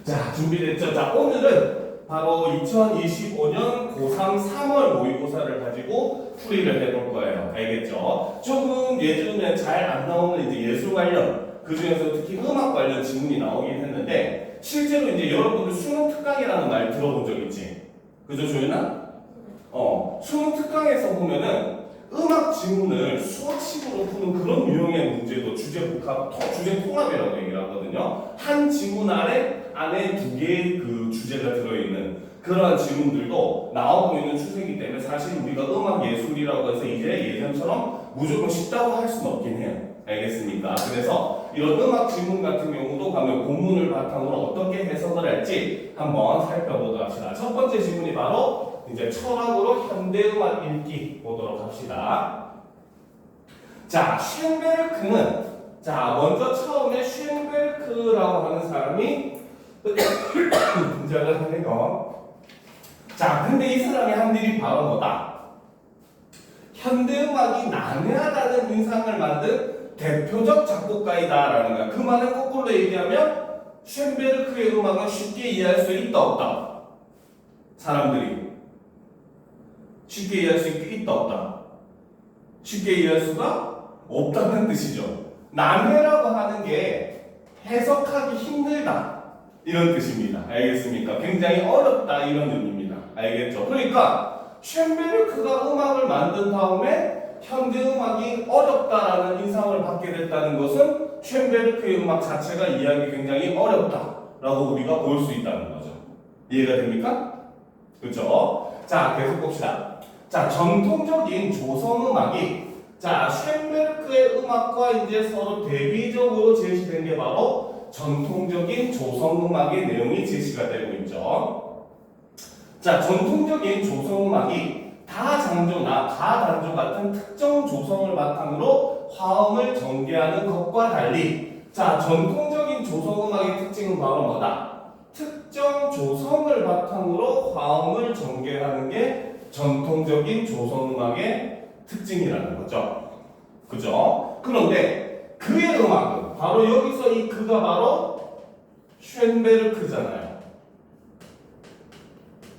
자, 준비됐죠? 자, 오늘은 바로 2025년 고3 3월 모의고사를 가지고 풀이를 해볼 거예요. 알겠죠? 조금 예전에 잘 안 나오는 이제 예술 관련, 그 중에서 특히 음악 관련 지문이 나오긴 했는데, 실제로 이제 여러분들 수능 특강이라는 말 들어본 적 있지? 그죠, 조윤아? 수능 특강에서 보면은 음악 지문을 수학식으로 푸는 그런 유형의 문제도 주제 통합이라고 얘기를 하거든요. 한 지문 안에 두 개의 그 주제가 들어있는 그러한 지문들도 나오고 있는 추세이기 때문에 사실 우리가 음악 예술이라고 해서 이제 예전처럼 무조건 쉽다고 할 수는 없긴 해요. 알겠습니까? 그래서 이런 음악 지문 같은 경우도 가면 본문을 바탕으로 어떻게 해석을 할지 한번 살펴보도록 합시다. 첫 번째 지문이 바로 이제 철학으로 현대음악 읽기 보도록 합시다. 자, 쉔베르크는 먼저 처음에 쉔베르크라고 하는 사람이 등장을 하네요. 자, 근데 이 사람이 한 일이 바로 뭐다? 현대음악이 난해하다는 인상을 만든 대표적 작곡가이다라는 거야. 그 말은 거꾸로 얘기하면 쉔베르크의 음악은 쉽게 이해할 수 있다 없다? 사람들이 쉽게 이해할 수 있다 없다? 쉽게 이해할 수가 없다는 뜻이죠. 난해라고 하는 게 해석하기 힘들다 이런 뜻입니다. 알겠습니까? 굉장히 어렵다 이런 의미입니다. 알겠죠? 그러니까 쉔베르크가 음악을 만든 다음에 현대음악이 어렵다라는 인상을 받게 됐다는 것은 쉔베르크의 음악 자체가 이해하기 굉장히 어렵다라고 우리가 볼 수 있다는 거죠. 이해가 됩니까? 그렇죠? 자, 계속 봅시다. 자, 전통적인 조성음악이 쉔베르크의 음악과 이제 서로 대비적으로 제시된 게 바로 전통적인 조성음악의 내용이 제시가 되고 있죠. 자, 전통적인 조성음악이 다장조나 가단조 같은 특정 조성을 바탕으로 화음을 전개하는 것과 달리 전통적인 조성음악의 특징은 바로 뭐다? 특정 조성을 바탕으로 화음을 전개하는 게 전통적인 조성음악의 특징이라는 거죠. 그죠? 그런데 그의 음악은 바로 여기서 이 그가 바로 쉔베르크잖아요.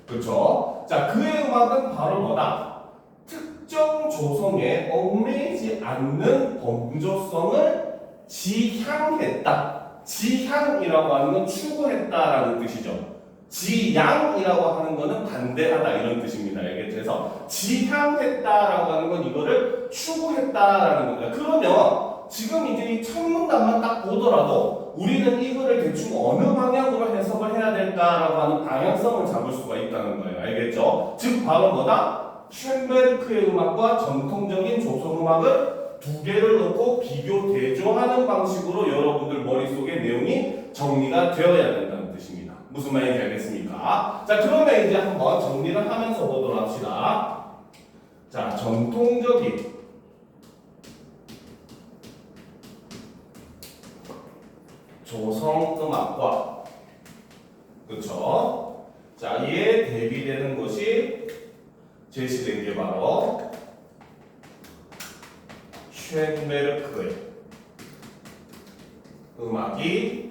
그렇죠? 자, 그의 음악은 바로 뭐다? 특정 조성에 얽매이지 않는 범조성을 지향했다. 지향이라고 하는 건 추구했다라는 뜻이죠. 지양이라고 하는 거는 반대하다 이런 뜻입니다. 알겠죠? 그래서 지향했다라고 하는 건 이거를 추구했다라는 겁니다. 그러면 지금 이제 이 첫 문단만 딱 보더라도 우리는 이거를 대충 어느 방향으로 해석을 해야 될까라고 하는 방향성을 잡을 수가 있다는 거예요. 알겠죠? 즉 바로 뭐다? 쉔베르크의 음악과 전통적인 조성음악을 두 개를 놓고 비교 대조하는 방식으로 여러분들 머릿속에 내용이 정리가 되어야 된다는 뜻입니다. 무슨 말인지 알겠습니까? 자, 그러면 이제 한번 정리를 하면서 보도록 합시다. 자, 전통적인 조성음악과 그렇죠? 자, 이에 대비되는 것이 제시된 게 바로 쉔베르크의 음악이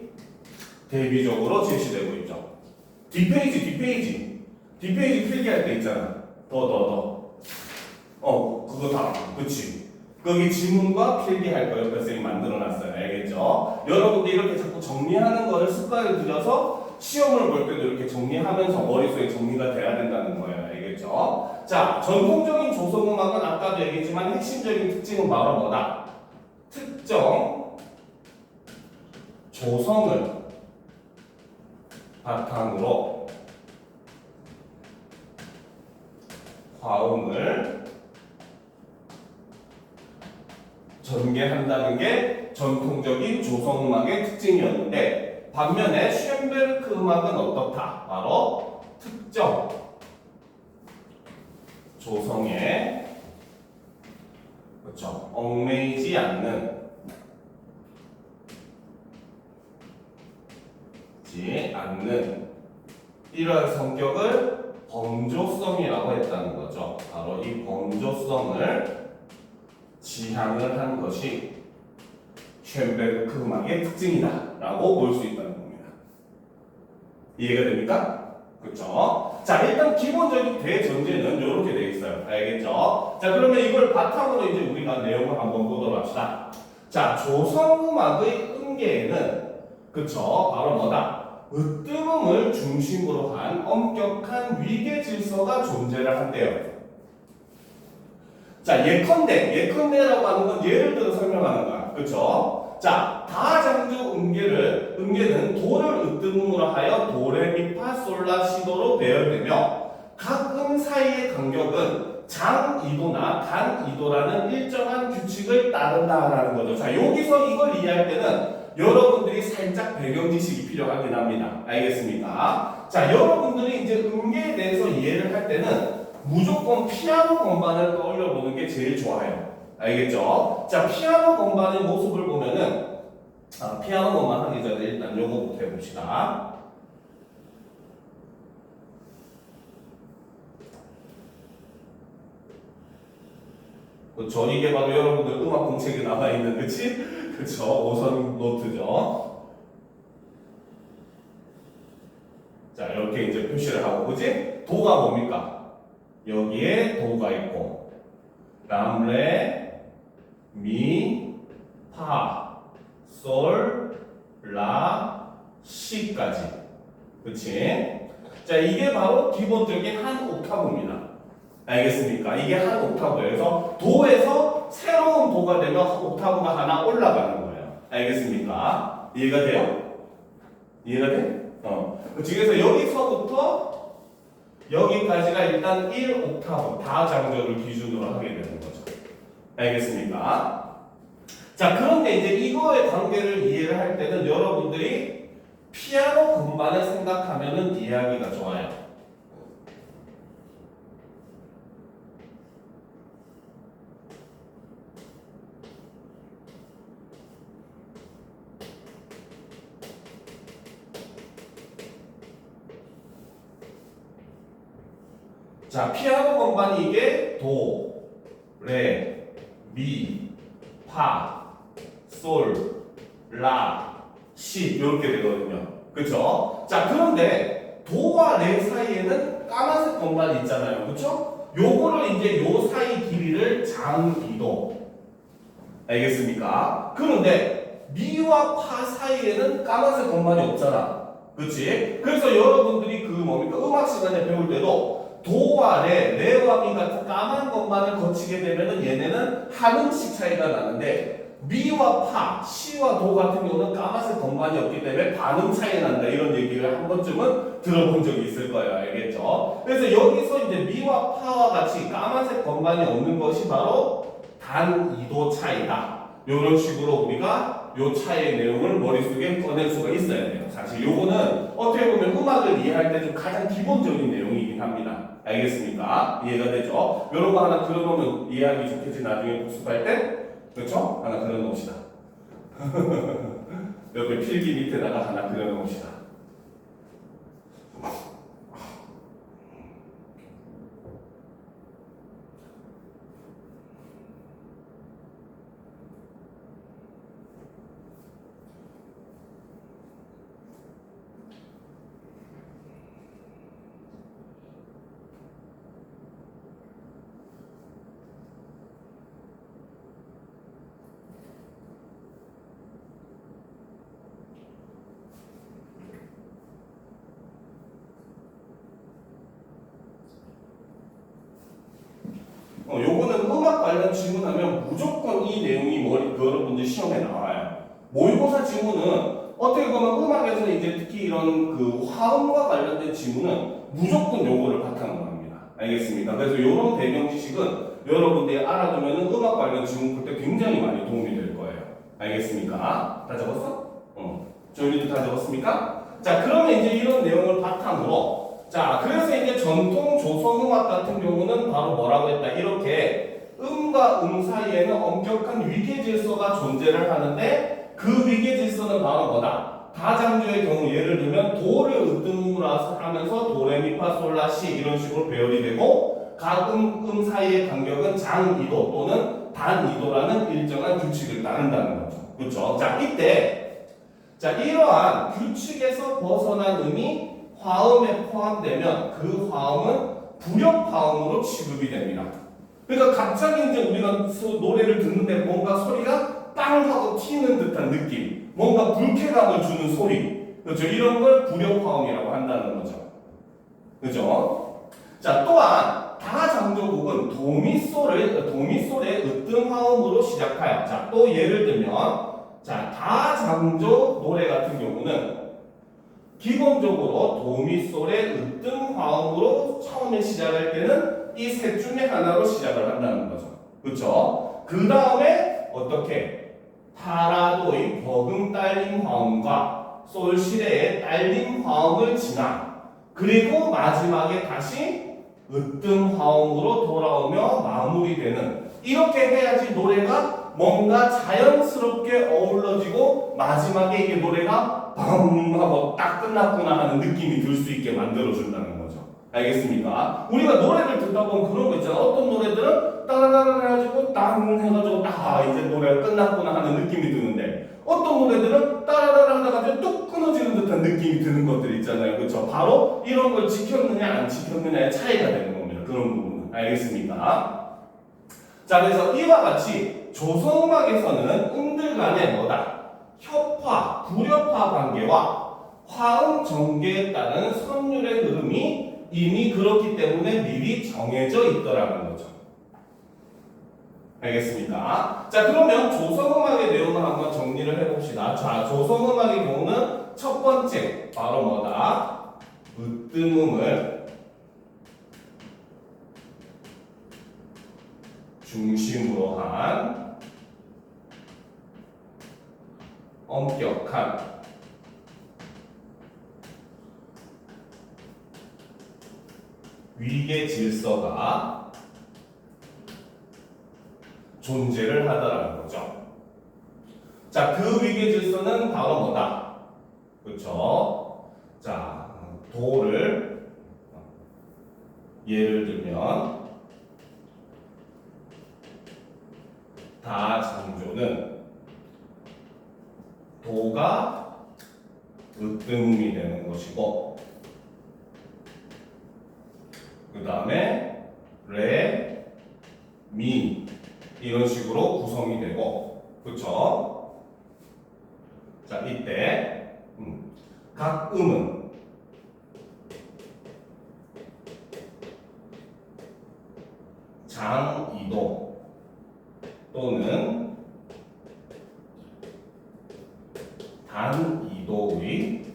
대비적으로 제시되고 있죠. 뒷페이지 필기할 때 있잖아. 그거 다, 그치? 거기 지문과 필기할 거 옆에 쌤이 만들어놨어요. 알겠죠? 여러분들 이렇게 자꾸 정리하는 거를 습관을 들여서 시험을 볼 때도 이렇게 정리하면서 머릿속에 정리가 돼야 된다는 거예요. 알겠죠? 자, 전통적인 조성음악은 아까도 얘기했지만 핵심적인 특징은 바로 뭐다? 특정 조성을 바탕으로 화음을 전개한다는 게 전통적인 조성음악의 특징이었는데 반면에 쉔베르크 음악은 어떻다? 바로 특정 조성에 그렇죠. 얽매이지 않는 이러한 성격을 범조성이라고 했다는 거죠. 바로 이 범조성을 지향을 한 것이 쉔베르크 음악의 특징이다 라고 볼 수 있다는 겁니다. 이해가 됩니까? 그렇죠? 자, 일단 기본적인 대전제는 이렇게 되어 있어요. 알겠죠? 자, 그러면 이걸 바탕으로 이제 우리가 내용을 한번 보도록 합시다. 자, 조성음악의 음계에는 그쵸? 바로 뭐다? 으뜸음을 중심으로 한 엄격한 위계 질서가 존재를 한대요. 자, 예컨대라고 하는 건 예를 들어 설명하는 거야. 그쵸? 자, 다장조 음계는 도를 으뜸음으로 하여 도레미파솔라시도로 배열되며 각 음 사이의 간격은 장이도나 단이도라는 일정한 규칙을 따른다라는 거죠. 자, 여기서 이걸 이해할 때는 여러분들이 살짝 배경 지식이 필요하긴 합니다. 알겠습니까? 자, 여러분들이 이제 음계에 대해서 이해를 할 때는 무조건 피아노 건반을 떠올려 보는 게 제일 좋아요. 알겠죠? 자, 피아노 건반의 모습을 보면은 피아노 건반 하기 전에 일단 요거부터 해봅시다. 그쵸? 이게 바로 여러분들 음악 공책에 나와 있는, 그치? 그쵸? 5선 노트죠. 자, 이렇게 이제 표시를 하고, 그치? 도가 뭡니까? 여기에 도가 있고, 다음 레, 미, 파, 솔, 라, 시까지. 그치? 자, 이게 바로 기본적인 한 옥타브입니다. 알겠습니까? 이게 한 옥타브예요. 그래서 도에서 새로운 도가 되면 옥타브가 하나 올라가는 거예요. 알겠습니까? 이해가 돼요? 이해가 돼? 그래서 여기서부터 여기까지가 일단 1옥타브 다장조를 기준으로 하게 되는 거죠. 알겠습니까? 자, 그런데 이제 이거의 관계를 이해를 할 때는 여러분들이 피아노 건반을 생각하면은 이해하기가 좋아요. 자, 피아노 건반이 이게 도, 레, 미, 파, 솔, 라, 시 이렇게 되거든요. 그쵸? 자, 그런데 도와 레 사이에는 까만색 건반이 있잖아요. 그쵸? 요거를 이제 요 사이 길이를 장기도. 알겠습니까? 그런데 미와 파 사이에는 까만색 건반이 없잖아. 그치? 그래서 여러분들이 그 뭡니까? 음악 시간에 배울 때도 도와 레와 미 같은 까만 건반을 거치게 되면은 얘네는 한 음씩 차이가 나는데 미와 파, 시와 도 같은 경우는 까만색 건반이 없기 때문에 반음 차이 난다. 이런 얘기를 한 번쯤은 들어본 적이 있을 거예요. 알겠죠? 그래서 여기서 이제 미와 파와 같이 까만색 건반이 없는 것이 바로 단이도 차이다. 이런 식으로 우리가 요 차이의 내용을 머릿속에 꺼낼 수가 있어야 돼요. 사실 요거는 어떻게 보면 음악을 이해할 때 좀 가장 기본적인 내용이긴 합니다. 알겠습니까? 이해가 되죠? 이런 거 하나 그려놓으면 이해하기 좋겠지. 나중에 복습할 때. 그렇죠? 하나 그려놓읍시다. 옆에 필기 밑에다가 하나 그려놓읍시다. 요거는 음악 관련 질문하면 무조건 이 내용이 여러분들 시험에 나와요. 모의고사 질문은 어떻게 보면 음악에서는 이제 특히 이런 그 화음과 관련된 질문은 무조건 요거를 바탕으로 합니다. 알겠습니다. 그래서 이런 배경 지식은 여러분들이 알아두면 음악 관련 질문 풀 때 굉장히 많이 도움이 될 거예요. 알겠습니까? 다 적었어? 저희도 다 적었습니까? 자, 그러면 이제 이런 내용을 바탕으로 자, 그래서 이제 전통 조성음악 같은 경우는 바로 뭐라고 했다. 이렇게 음과 음 사이에는 엄격한 위계 질서가 존재를 하는데 그 위계 질서는 바로 뭐다? 다장조의 경우 예를 들면 도를 으뜸음으로 하면서 도레미파솔라시 이런 식으로 배열이 되고 각 음 사이의 간격은 장이도 또는 단이도라는 일정한 규칙을 따른다는 거죠. 그렇죠? 자, 이때 자, 이러한 규칙에서 벗어난 음이 화음에 포함되면 그 화음은 불협 화음으로 취급이 됩니다. 그러니까 갑자기 이제 우리가 노래를 듣는데 뭔가 소리가 빵 하고 튀는 듯한 느낌, 뭔가 불쾌감을 주는 소리, 그렇죠? 이런 걸 불협 화음이라고 한다는 거죠. 그죠? 자, 또한 다장조국은 도미솔의 으뜸 화음으로 시작하여, 자, 또 예를 들면, 자, 다장조 노래 같은 경우는 기본적으로 도미솔의 으뜸 화음으로 처음에 시작할 때는 이 셋 중에 하나로 시작을 한다는 거죠. 그렇죠? 그 다음에 어떻게 파라도의 버금 딸림 화음과 솔시레의 딸림 화음을 지나 그리고 마지막에 다시 으뜸 화음으로 돌아오며 마무리되는, 이렇게 해야지 노래가 뭔가 자연스럽게 어우러지고 마지막에 이게 노래가 방 하고 딱 끝났구나 하는 느낌이 들 수 있게 만들어준다는 거죠. 알겠습니까? 우리가 노래를 듣다 보면 그런 거 있잖아. 어떤 노래들은 따라라라 해가지고 땅 해가지고 딱 이제 노래가 끝났구나 하는 느낌이 드는데, 어떤 노래들은 따라라라 해가지고 뚝 끊어지는 듯한 느낌이 드는 것들 있잖아요. 그렇죠? 바로 이런 걸 지켰느냐 안 지켰느냐의 차이가 되는 겁니다. 그런 부분은. 알겠습니까? 자, 그래서 이와 같이 조성음악에서는 음들 간의 뭐다? 협화, 불협화 관계와 화음 전개에 따른 선율의 흐름이 이미 그렇기 때문에 미리 정해져 있더라는 거죠. 알겠습니까? 자, 그러면 조성음악의 내용을 한번 정리를 해봅시다. 자, 조성음악의 경우는 첫 번째, 바로 뭐다? 으뜸음을 중심으로 한 엄격한 위계 질서가 존재를 하더라는 거죠. 자, 그 위계 질서는 바로 뭐다? 그렇죠? 자, 도를 예를 들면 다장조는 도가 으뜸음이 되는 것이고, 그 다음에 레, 미 이런 식으로 구성이 되고, 그렇죠? 자, 이때 각 음은 장이도 또는 단이도의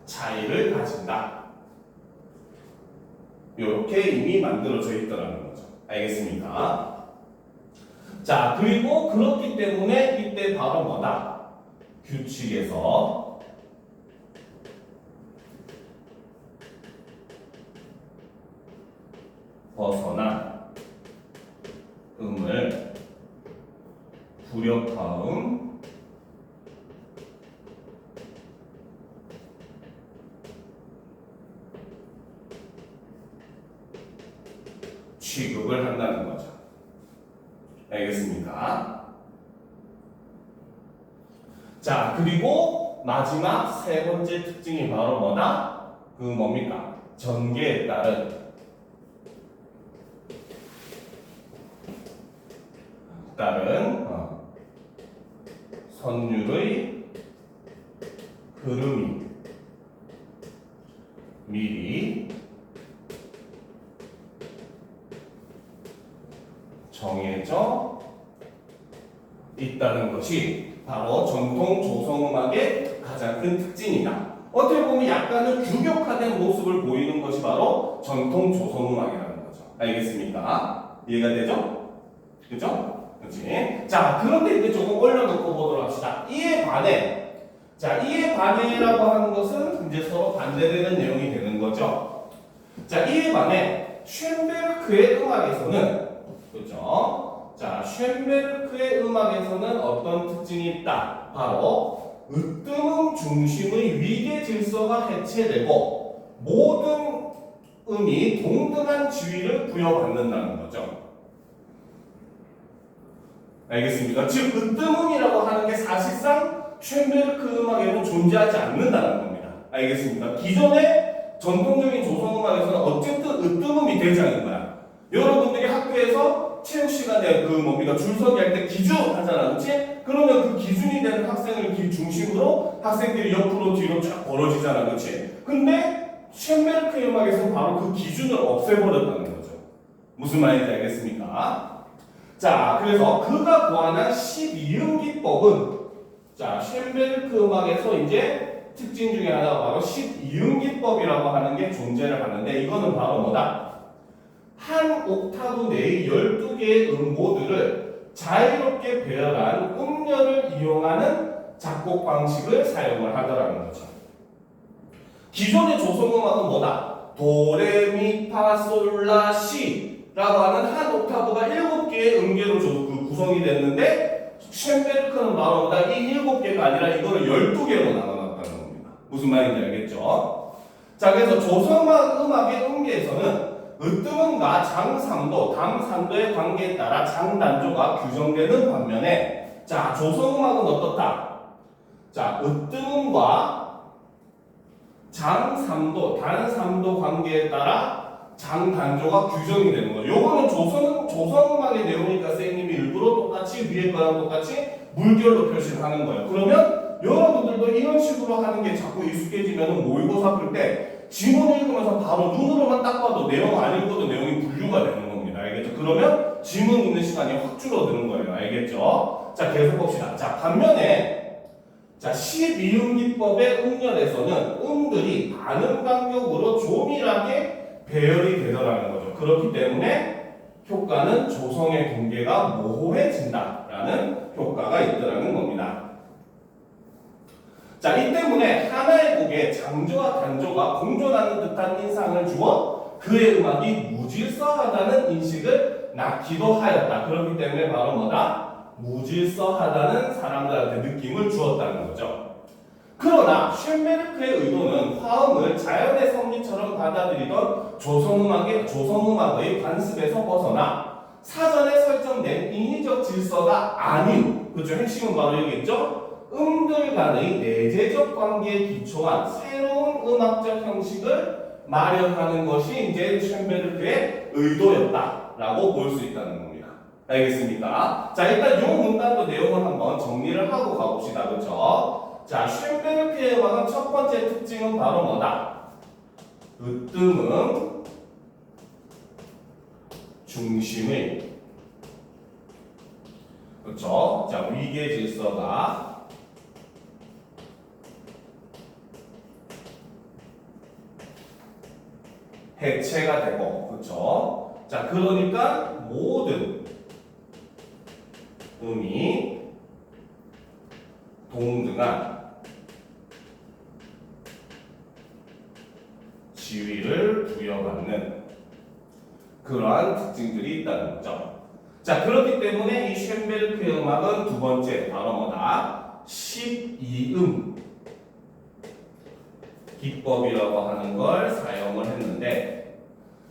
차이를 가진다. 이렇게 이미 만들어져 있더라는 거죠. 알겠습니까? 자, 그리고 그렇기 때문에 이때 바로 뭐다? 규칙에서 벗어난 음을 불협화음, 취급을 한다는 거죠. 알겠습니까? 자, 그리고 마지막 세 번째 특징이 바로 뭐다? 그 뭡니까? 전개에 따른 선율의 흐름이 미리 정해져 있다는 것이 바로 전통 조성음악의 가장 큰 특징이다. 어떻게 보면 약간은 규격화된 모습을 보이는 것이 바로 전통 조성음악이라는 거죠. 알겠습니까? 이해가 되죠? 그죠? 그렇지? 자, 그런데 이제 조금 올려놓고 보도록 합시다. 이에 반해. 자, 이에 반해라고 하는 것은 이제 서로 반대되는 내용이 되는 거죠. 자, 이에 반해 쇤베르크의 음악에서는, 그렇죠? 자, 쇤베르크의 음악에서는 어떤 특징이 있다? 바로 으뜸음 중심의 위계 질서가 해체되고 모든 음이 동등한 지위를 부여받는다는 거죠. 알겠습니까? 즉 으뜸음이라고 하는 게 사실상 쇤베르크 음악에는 존재하지 않는다는 겁니다. 알겠습니까? 기존의 전통적인 조성음악에서는 어쨌든 으뜸음이 대장인 거야. 여러분들이 학교에서 체육 시간에 그 뭡니까 줄서기 할 때 기준 하잖아, 그렇지? 그러면 그 기준이 되는 학생을 중심으로 학생들이 옆으로 뒤로 쫙 벌어지잖아, 그렇지? 근데 쇤베르크의 음악에서는 바로 그 기준을 없애버렸다는 거죠. 무슨 말인지 알겠습니까? 자, 그래서 그가 고안한 12음 기법은 자, 쇤베르크 음악에서 이제 특징 중에 하나가 바로 12음 기법이라고 하는 게 존재를 하는데 이거는 바로 뭐다? 한 옥타브 내의 12개의 음보들을 자유롭게 배열한 음열을 이용하는 작곡 방식을 사용을 하더라는 거죠. 기존의 조성음악은 뭐다? 도레미파솔라시라고 하는 한 옥타브가 7개의 음계로 구성이 됐는데 쇤베르크는 바로 뭐다? 이 7개가 아니라 이거를 12개로 나눠놨다는 겁니다. 무슨 말인지 알겠죠? 자, 그래서 조성음악의 음계에서는 으뜸음과 장삼도, 담삼도의 관계에 따라 장단조가 규정되는 반면에 자, 조성음악은 어떻다? 자, 으뜸음과 장삼도, 단삼도 관계에 따라 장단조가 규정이 되는 거예요. 요거는 조성음악의 내용이니까 선생님이 일부러 똑같이 위에 거랑 똑같이 물결로 표시를 하는 거예요. 그러면 여러분들도 이런 식으로 하는 게 자꾸 익숙해지면 모의고사 풀 때 지문 읽으면서 바로 눈으로만 딱 봐도 내용 안 읽어도 내용이 분류가 되는 겁니다. 알겠죠? 그러면 지문 읽는 시간이 확 줄어드는 거예요. 알겠죠? 자, 계속 봅시다. 자, 반면에 자, 12음 기법의 음열에서는 음들이 반음 간격으로 조밀하게 배열이 되더라는 거죠. 그렇기 때문에 효과는 조성의 경계가 모호해진다라는 효과가 있더라는 겁니다. 자, 이 때문에 하나의 곡에 장조와 단조가 공존하는 듯한 인상을 주어 그의 음악이 무질서하다는 인식을 낳기도 하였다. 그렇기 때문에 바로 뭐다? 무질서하다는 사람들한테 느낌을 주었다는 거죠. 그러나 쇤베르크의 의도는 화음을 자연의 섭리처럼 받아들이던 조성음악의 관습에서 벗어나 사전에 설정된 인위적 질서가 아닌, 그렇죠? 핵심은 바로 여기 있죠? 음들 간의 내재적 관계에 기초한 새로운 음악적 형식을 마련하는 것이 이제 쇤베르크의 의도였다라고 볼 수 있다는 겁니다. 알겠습니까? 자, 일단 이 문단도 내용을 한번 정리를 하고 가봅시다. 그렇죠? 자, 쇤베르크의 음악은 첫 번째 특징은 바로 뭐다? 으뜸음 중심의, 그렇죠? 자, 위계 질서가 해체가 되고, 그렇죠? 자, 그러니까 모든 음이 동등한 지위를 부여받는 그러한 특징들이 있다는 거죠. 자, 그렇기 때문에 이 쇤베르크의 음악은 두 번째 바로 뭐다? 12음 기법이라고 하는 걸 사용을 했는데,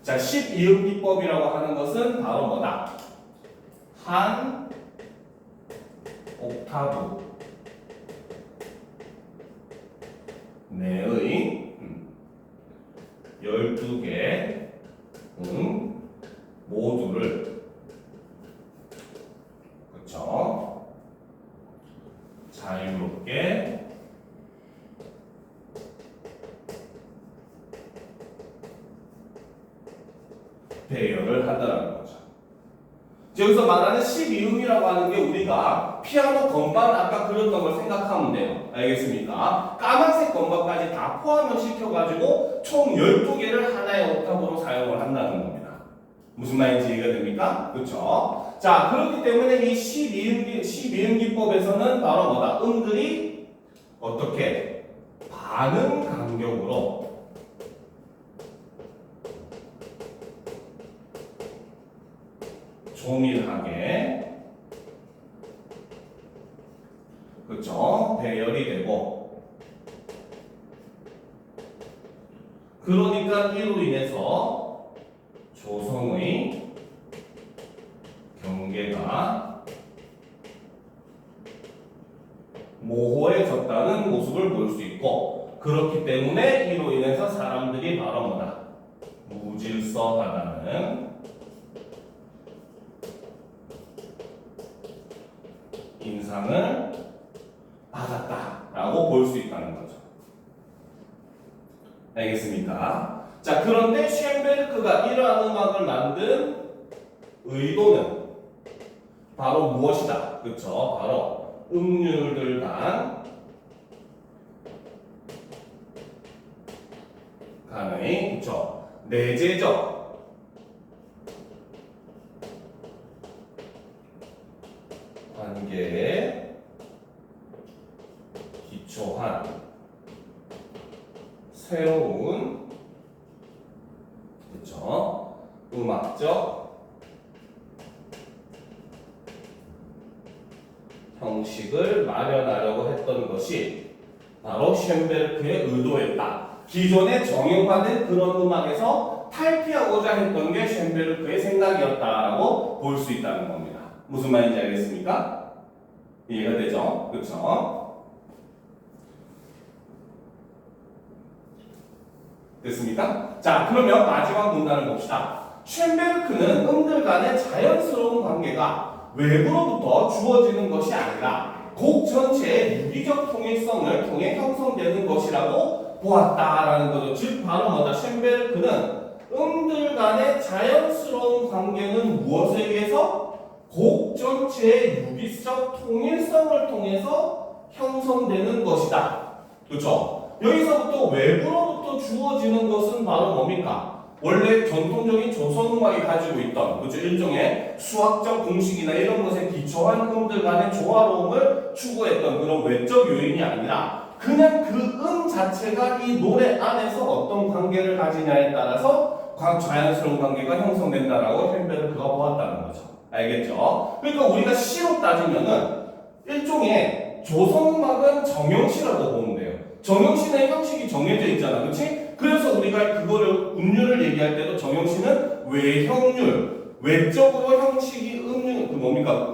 자, 12음 기법이라고 하는 것은 바로 뭐다? 한 옥타브 내의 12개 모두를, 그렇죠? 자유롭게 배열을 하더라는 거죠. 여기서 말하는 12음이라고 하는 게 우리가 피아노 건반 아까 그렸던 걸 생각하면 돼요. 알겠습니까? 까만색 건반까지 다 포함을 시켜가지고 총 12개를 하나의 옥타브로 사용을 한다는 겁니다. 무슨 말인지 이해가 됩니까? 그렇죠? 자, 그렇기 때문에 이 12음 기법에서는 바로 뭐다? 음들이 어떻게? 반음 간격으로 조밀하게, 그렇죠? 배열이 되고, 그러니까 이로 인해서 조성의 경계가 모호해졌다는 모습을 볼 수 있고, 그렇기 때문에 이로 인해서 사람들이 바로 뭐다? 무질서하다는 인상을 받았다라고 볼 수 있다는 거죠. 알겠습니까? 자, 그런데 쇤베르크가 이러한 음악을 만든 의도는 바로 무엇이다? 그렇죠? 바로 음률들 간의 그렇죠? 내재적 관계에 기초한 새로운 그렇죠? 음악적 형식을 마련하려고 했던 것이 바로 쇤베르크의 의도였다. 기존에 정형화된 그런 음악에서 탈피하고자 했던 게 쇤베르크의 생각이었다라고 볼 수 있다는 겁니다. 무슨 말인지 알겠습니까? 이해가 되죠? 그렇죠? 됐습니까? 자, 그러면 마지막 문단을 봅시다. 쇤베르크는 음들 간의 자연스러운 관계가 외부로부터 주어지는 것이 아니라 곡 전체의 유기적 통일성을 통해 형성되는 것이라고 보았다라는 거죠. 즉 바로 뭐다? 쇤베르크는 음들 간의 자연스러운 관계는 무엇에 의해서? 곡 전체의 유기적 통일성을 통해서 형성되는 것이다. 그렇죠? 여기서부터 외부로부터 주어지는 것은 바로 뭡니까? 원래 전통적인 조선음악이 가지고 있던 그렇죠? 일종의 수학적 공식이나 이런 것에 기초한 음들 간의 조화로움을 추구했던 그런 외적 요인이 아니라 그냥 그 음 자체가 이 노래 안에서 어떤 관계를 가지냐에 따라서 자연스러운 관계가 형성된다라고 쇤베르크가 보았다는 거죠. 알겠죠? 그러니까 우리가 시로 따지면은 일종의 조선음악은 정형시라고 보면 돼요. 정형시는 형식이 정해져 있잖아, 그렇지? 그래서 우리가 그거를 음률을 얘기할 때도 정형시는 외형률, 외적으로 형식이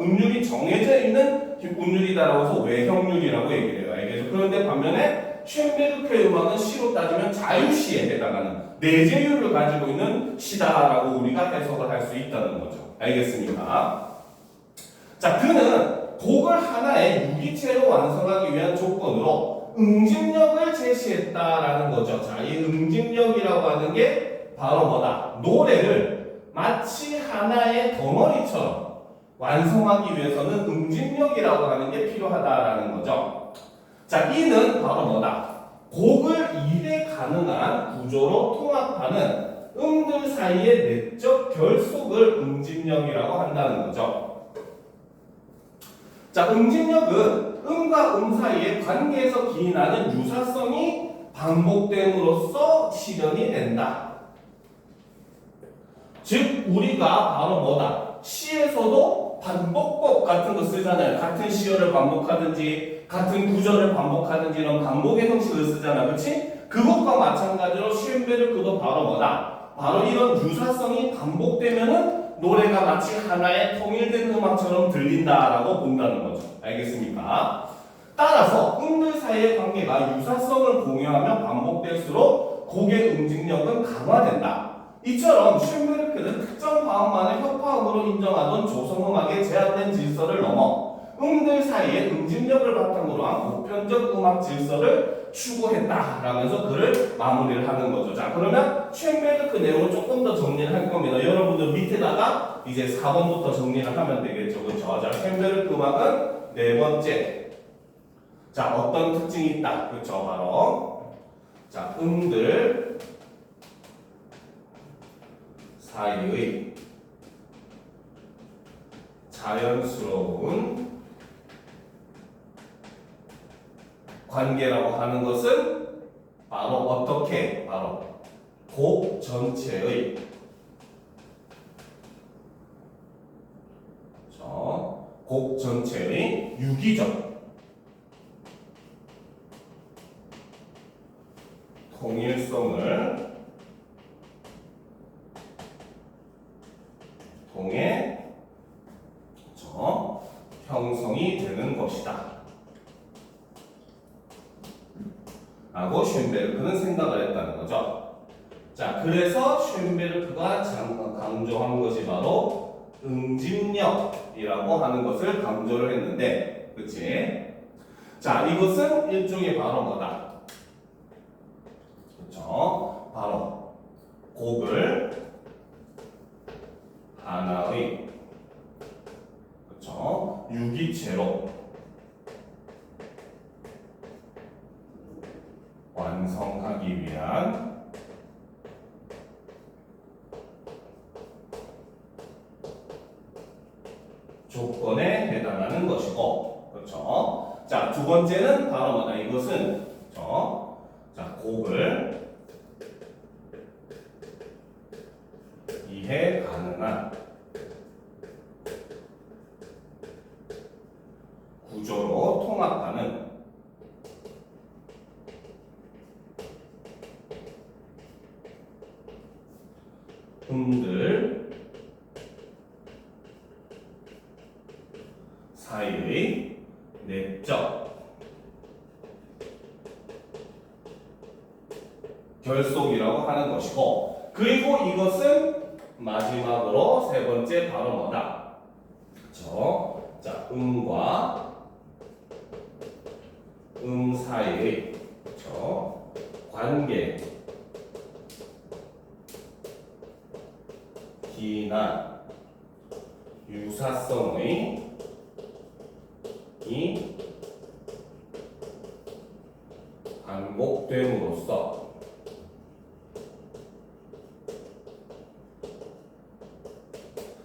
음률이 정해져 있는 음률이다라고 해서 외형률이라고 얘기를 해요. 알겠죠? 그런데 반면에 쇤베르크의 음악은 시로 따지면 자유시에 해당하는 내재율을 가지고 있는 시다라고 우리가 해석을 할 수 있다는 거죠. 알겠습니까? 자, 그는 곡을 하나의 유기체로 완성하기 위한 조건으로 응집력을 제시했다라는 거죠. 자, 이 응집력이라고 하는 게 바로 뭐다? 노래를 마치 하나의 덩어리처럼 완성하기 위해서는 응집력이라고 하는 게 필요하다라는 거죠. 자, 이는 바로 뭐다? 곡을 이해 가능한 구조로 통합하는 음들 사이의 내적 결속을 응집력이라고 한다는 거죠. 자, 응집력은 음과 음 사이의 관계에서 기인하는 유사성이 반복됨으로써 실현이 된다. 즉 우리가 바로 뭐다? 시에서도 반복법 같은 거 쓰잖아요. 같은 시어를 반복하든지 같은 구절을 반복하든지 이런 반복의 형식을 쓰잖아. 그렇지? 그것과 마찬가지로 쇤베르크도 바로 뭐다? 바로 이런 유사성이 반복되면은 노래가 마치 하나의 통일된 음악처럼 들린다라고 본다는 거죠. 알겠습니까? 따라서 음들 사이의 관계가 유사성을 공유하며 반복될수록 곡의 응집력은 강화된다. 이처럼 쇤베르크는 특정 화음만을 협화음으로 인정하던 조성음악의 제한된 질서를 넘어 음들 사이의 응집력을 바탕으로 한 보편적 음악 질서를 추구했다라면서 글을 마무리를 하는 거죠. 자, 그러면 쇤베르크 내용을 조금 더 정리를 할 겁니다. 여러분들 밑에다가 이제 4번부터 정리를 하면 되겠죠. 그렇죠? 자, 쇤베르크 음악은 네 번째. 자, 어떤 특징이 있다. 그렇죠? 바로 자, 음들 사이의 자연스러운 관계라고 하는 것은 바로 어떻게? 바로 곡 전체의 곡 전체의 유기적 통일성을 통해 형성이 되는 것이다. 라고 쉔베르크는 생각을 했다는 거죠. 자, 그래서 쉔베르크가 강조한 것이 바로 응집력이라고 하는 것을 강조를 했는데, 그치? 자, 이것은 일종의 바로 뭐다? 그쵸? 바로 곡을 하나의, 그쵸? 유기체로 완성하기 위한 조건에 해당하는 것이고, 그렇죠? 자, 두 번째는 바로 뭐다? 이것은, 그렇죠? 자, 곡을 이해 가능한 구조로 통합하는 음들 사이의 내적 결속이라고 하는 것이고, 그리고 이것은 마지막으로 세 번째 바로 뭐다? 그렇죠? 자, 음과 음 사이의, 그렇죠? 관계 기나 유사성의 이 반복됨으로써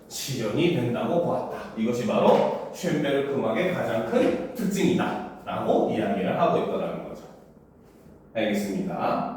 실현이 된다고 보았다. 이것이 바로 쉔베르크 음악의 가장 큰 특징이다 라고 이야기를 하고 있더라는 거죠. 알겠습니다.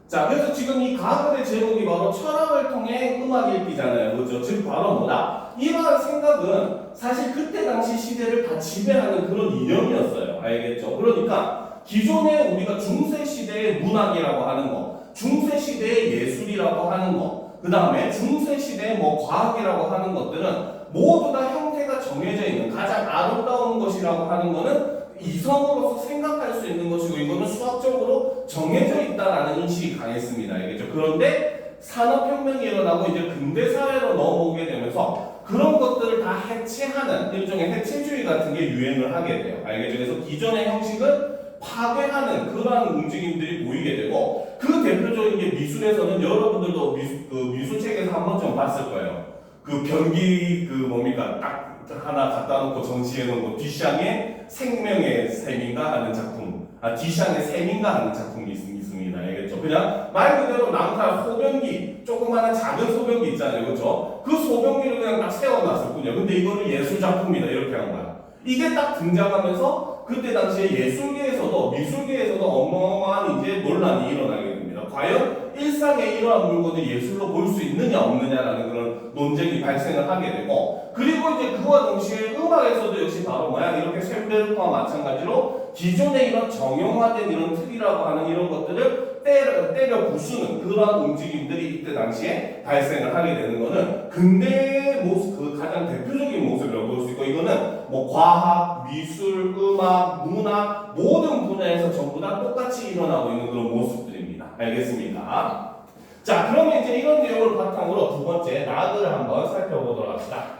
자, 그래서 지금 이 가글의 제목이 바로 철학을 통해 음악 읽기잖아요. 그죠? 즉, 바로 뭐다? 이러한 생각은 사실 그때 당시 시대를 다 지배하는 그런 이념이었어요. 알겠죠? 그러니까 기존에 우리가 중세시대의 문학이라고 하는 거, 중세시대의 예술이라고 하는 거, 그 다음에 중세시대의 뭐 과학이라고 하는 것들은 모두 다 형태가 정해져 있는 가장 아름다운 것이라고 하는 거는 이성으로서 생각할 수 있는 것이고, 이거는 수학적으로 정해져 있다라는 인식이 강했습니다. 알겠죠? 그런데 산업혁명이 일어나고 이제 근대 사회로 넘어오게 되면서 그런 것들을 다 해체하는 일종의 해체주의 같은 게 유행을 하게 돼요. 알겠죠? 그래서 기존의 형식을 파괴하는 그러한 움직임들이 보이게 되고, 그 대표적인 게 미술에서는 여러분들도 미술책에서 한 번쯤 봤을 거예요. 그 변기 뭡니까? 딱 하나 갖다 놓고 전시해 놓은 거, 뒤샹의 생명의 셈인가 하는 작품, 뒤샹의 셈인가 하는 작품이 있습니다. 알겠죠? 그냥 말 그대로 낭탈 소변기, 조그마한 작은 소변기 있잖아요. 그렇죠? 그 소변기를 그냥 딱 세워놨을 뿐이야. 근데 이거를 예술 작품이다 이렇게 한 거야. 이게 딱 등장하면서 그때 당시에 예술계에서도 미술계에서도 어마어마한 이제 논란이 일어나게 됩니다. 과연 일상에 이러한 물건을 예술로 볼 수 있느냐 없느냐라는 그런 논쟁이 발생을 하게 되고, 그리고 이제 그와 동시에 음악에서도 역시 바로 뭐야, 이렇게 쉔베르크와 마찬가지로 기존의 이런 정형화된 이런 틀이라고 하는 이런 것들을 때려 부수는 그러한 움직임들이 이때 당시에 발생을 하게 되는 거는 근대의 모습, 그 가장 대표적인 모습이라고 볼 수 있고, 이거는 뭐 과학, 미술, 음악, 문화 모든 분야에서 전부 다 똑같이 일어나고 있는 그런 모습들입니다. 알겠습니까? 자, 그러면 이제 이런 내용을 바탕으로 두 번째 락을 한번 살펴보도록 합시다.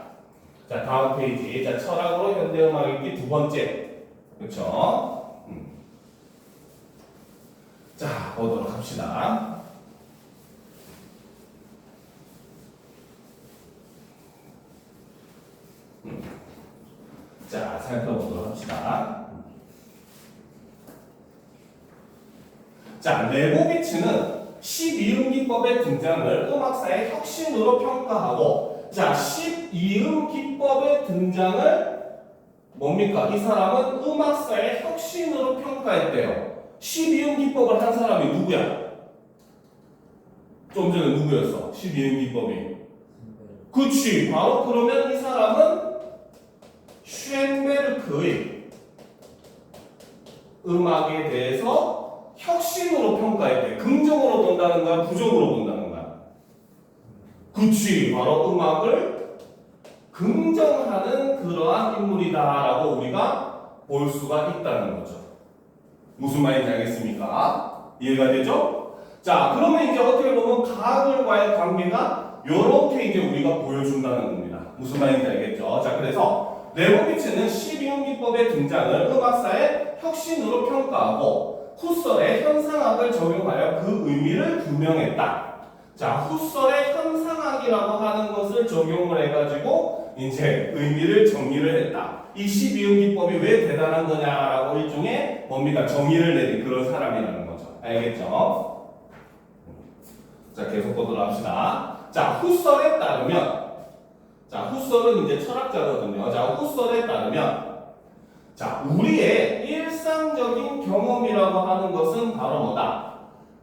자, 다음 페이지. 자, 철학으로 현대음악 읽기 두 번째. 그렇죠? 자, 보도록 합시다. 자, 살펴보도록 합시다. 자, 레보비츠는 12음 기법의 등장을 음악사의 혁신으로 평가하고, 자, 12음 기법의 등장을 뭡니까? 이 사람은 음악사의 혁신으로 평가했대요. 12음 기법을 한 사람이 누구야? 좀 전에 누구였어? 12음 기법이. 그치. 바로 그러면 이 사람은 쉔베르크의 음악에 대해서 혁신으로 평가했대. 긍정으로 본다는 거야? 부정으로 본다는 거야? 그치. 바로 음악을 긍정하는 그러한 인물이다라고 우리가 볼 수가 있다는 거죠. 무슨 말인지 알겠습니까? 이해가 되죠? 자, 그러면 이제 어떻게 보면 가글과의 관계가 이렇게 이제 우리가 보여준다는 겁니다. 무슨 말인지 알겠죠? 자, 그래서 레보비츠는 시비움 기법의 등장을 음악사의 혁신으로 평가하고 후설의 현상학을 적용하여 그 의미를 규명했다. 자, 후설의 현상학이라고 하는 것을 적용을 해가지고 이제 의미를 정의를 했다. 이 시비움 기법이 왜 대단한 거냐라고 일종의 뭡니까? 정의를 내린 그런 사람이라는 거죠. 알겠죠? 자, 계속 보도록 합시다. 자, 후설에 따르면, 자, 후설은 이제 철학자거든요. 자, 후설에 따르면, 자, 우리의 일상적인 경험이라고 하는 것은 바로 뭐다?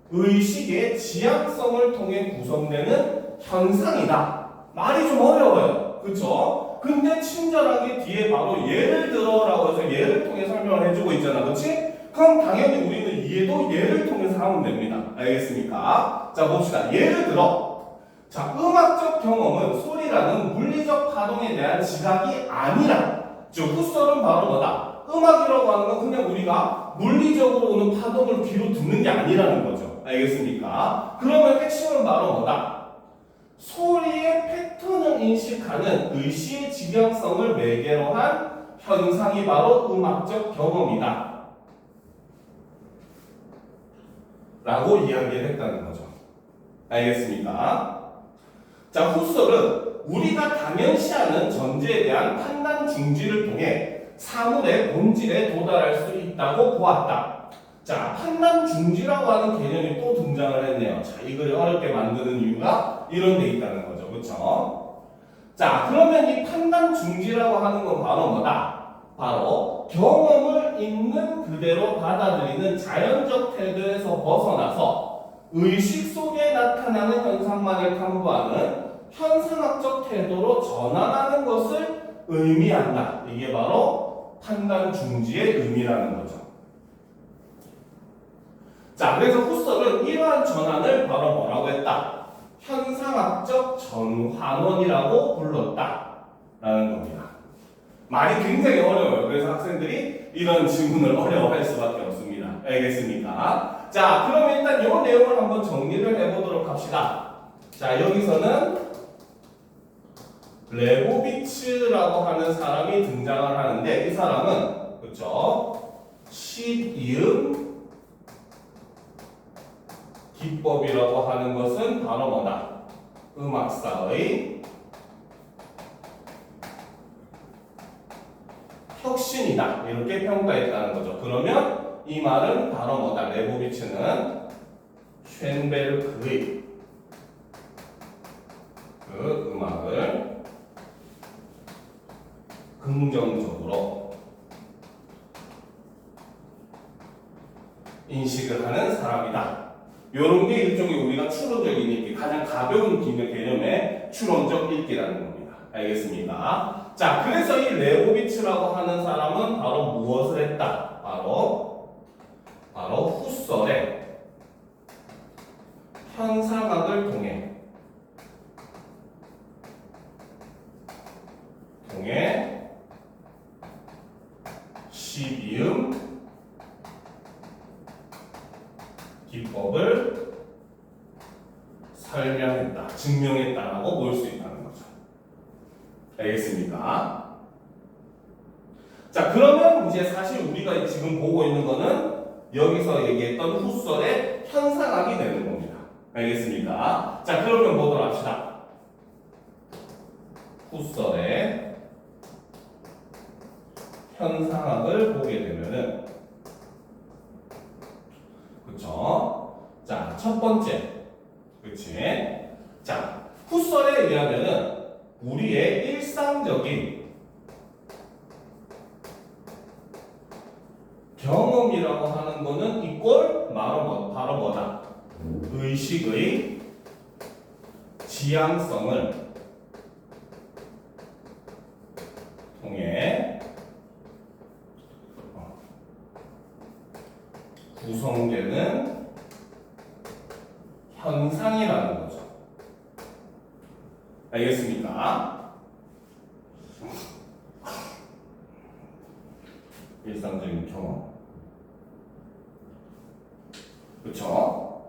의식의 지향성을 통해 구성되는 현상이다. 말이 좀 어려워요. 그쵸? 근데 친절하게 뒤에 바로 예를 들어라고 해서 예를 통해 설명을 해주고 있잖아. 그치? 그럼 당연히 우리는 이해도 예를 통해서 하면 됩니다. 알겠습니까? 자, 봅시다. 예를 들어, 자, 음악적 경험은 소리라는 물리적 파동에 대한 지각이 아니라, 즉, 후설은 바로 뭐다? 음악이라고 하는 건 그냥 우리가 물리적으로 오는 파동을 귀로 듣는 게 아니라는 거죠. 알겠습니까? 그러면 핵심은 바로 뭐다? 소리의 패턴을 인식하는 의식의 지향성을 매개로 한 현상이 바로 음악적 경험이다. 라고 이야기를 했다는 거죠. 알겠습니까? 자, 후설은 우리가 당연시하는 전제에 대한 판단 중지를 통해 사물의 본질에 도달할 수 있다고 보았다. 자, 판단 중지라고 하는 개념이 또 등장을 했네요. 자, 이 글을 어렵게 만드는 이유가 이런 데 있다는 거죠. 그렇죠? 자, 그러면 이 판단 중지라고 하는 건 바로 뭐다? 바로 경험을 있는 그대로 받아들이는 자연적 태도에서 벗어나서 의식 속에 나타나는 현상만을 탐구하는 현상학적 태도로 전환하는 것을 의미한다. 이게 바로 판단 중지의 의미라는 거죠. 자, 그래서 후설은 이러한 전환을 바로 뭐라고 했다? 현상학적 전환원이라고 불렀다. 라는 겁니다. 말이 굉장히 어려워요. 그래서 학생들이 이런 질문을 어려워할 수밖에 없습니다. 알겠습니까? 자, 그럼 일단 이 내용을 한번 정리를 해보도록 합시다. 자, 여기서는 레보비츠라고 하는 사람이 등장을 하는데 이 사람은 그렇죠? 시비음 기법이라고 하는 것은 바로 뭐다? 음악사의 혁신이다. 이렇게 평가했다는 거죠. 그러면 이 말은 바로 뭐다? 레보비츠는 쉔베르크의 그 음악을 긍정적으로 인식을 하는 사람이다. 이런 게 일종의 우리가 추론적인 읽기, 가장 가벼운 개념의 추론적 읽기라는 겁니다. 알겠습니까? 자, 그래서 이 레보비츠라고 하는 사람은 바로 무엇을 했다? 바로 후설의 현상학을 통해 시비음 기법을 설명했다, 증명했다라고 볼 수 있다는 거죠. 알겠습니까? 자, 그러면 이제 사실 우리가 지금 보고 있는 거는 여기서 얘기했던 후설의 현상학이 되는 겁니다. 알겠습니까? 자, 그러면 보도록 합시다. 후설의 현상학을 보게 되면은 그쵸? 자, 첫 번째. 그치? 자, 후설에 의하면은 우리의 일상적인 경험이라고 하는 거는 이꼴 바로 뭐다? 의식의 지향성을 통해 구성되는 현상이라는 거죠. 알겠습니까? 일상적인 경험. 그쵸?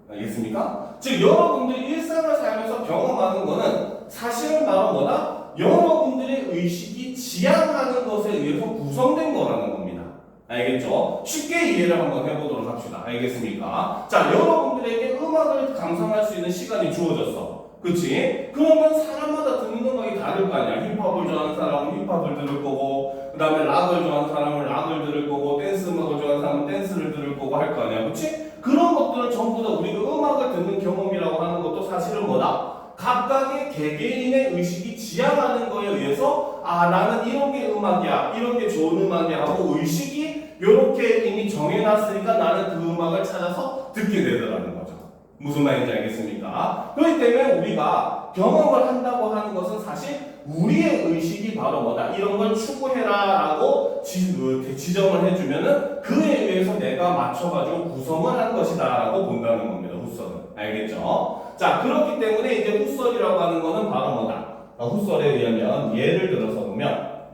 알겠습니까? 즉 여러분들이 일상을 살면서 경험하는 거는 사실은 바로 뭐다? 여러분들의 의식이 지향하는 것에 의해서 구성된 거라는 겁니다. 알겠죠? 쉽게 이해를 한번 해보도록 합시다. 알겠습니까? 자, 여러분들에게 음악을 감상할 수 있는 시간이 주어졌어. 그치? 그러면 사람마다 듣는 음악이 다를 거 아니야. 힙합을 좋아하는 사람은 힙합을 들을 거고, 그 다음에 락을 좋아하는 사람은 락을 들을 거고, 댄스 음악을 좋아하는 사람은 댄스를 들을 거고 할 거 아니야. 그치? 그런 것들은 전부 다 우리가 음악을 듣는 경험이라고 하는 것도 사실은 뭐다? 각각의 개개인의 의식이 지향하는 거에 의해서 아 나는 이런 게 음악이야, 이런 게 좋은 음악이야 하고 의식이 이렇게 이미 정해놨으니까 나는 그 음악을 찾아서 듣게 되더라는 거죠. 무슨 말인지 알겠습니까? 그렇기 때문에 우리가 경험을 한다고 하는 것은 사실 우리의 의식이 바로 뭐다? 이런 걸 추구해라 라고 지정을 해주면은 그에 의해서 내가 맞춰가지고 구성을 한 것이다 라고 본다는 겁니다. 후설은. 알겠죠? 자, 그렇기 때문에 이제 후설이라고 하는 거는 바로 뭐다? 후설에 의하면 예를 들어서 보면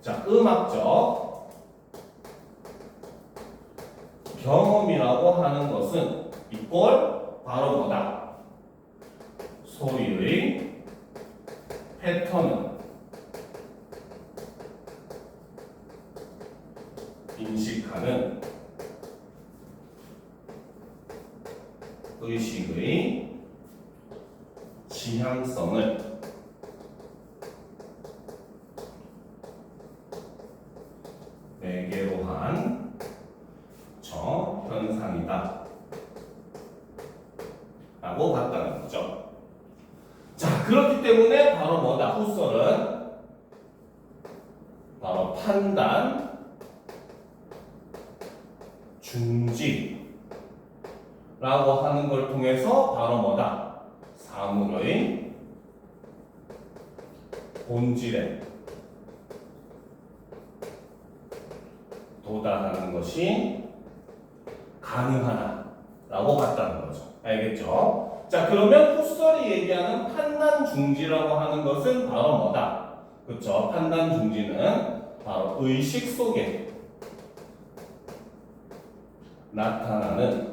자, 음악적 경험이라고 하는 것은 이꼴 바로 뭐다? 소리의 패턴을 인식하는 의식의 지향성을 매개로 한 현상이다 라고 봤다는 거죠. 자, 그렇기 때문에 바로 뭐다? 후설은 바로 판단, 중지라고 하는 걸 통해서 바로 뭐다? 사물의 본질에 도달하는 것이 가능하다라고 봤다는 거죠. 알겠죠? 자, 그러면 후설이 얘기하는 판단 중지라고 하는 것은 바로 뭐다? 그렇죠? 판단 중지는 바로 의식 속에 나타나는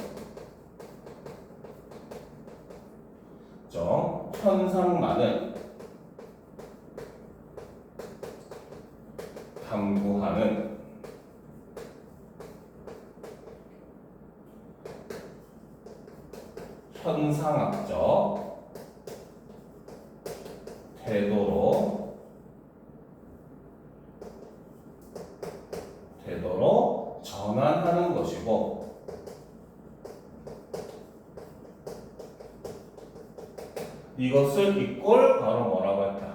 현상만을 탐구하는 현상학적 태도로 전환하는 것이고 이것을 이꼴 바로 뭐라고 했다?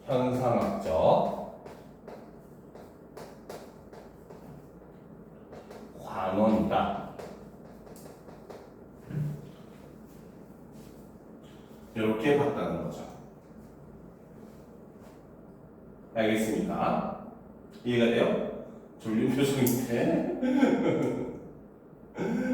현상학적 관원이다. 이렇게 봤다는 거죠. 알겠습니까? 이해가 돼요? 졸린 표정인데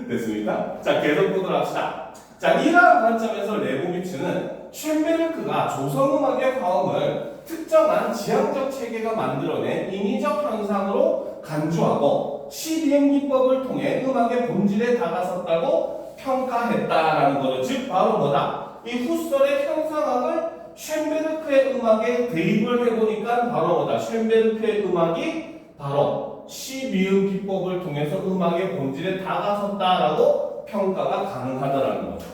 됐습니까? 자, 계속 보도록 합시다. 자, 이러한 관점에서 레보비츠는 쇤베르크가 조성음악의 화음을 특정한 지향적 체계가 만들어낸 인위적 현상으로 간주하고 CBM 기법을 통해 음악의 본질에 다가섰다고 평가했다라는 거죠. 즉 바로 뭐다? 이 후설의 현상학을 쇤베르크의 음악에 대입을 해보니까 바로 뭐다? 쇤베르크의 음악이 바로 CBM 기법을 통해서 음악의 본질에 다가섰다라고 평가가 가능하다라는 거죠.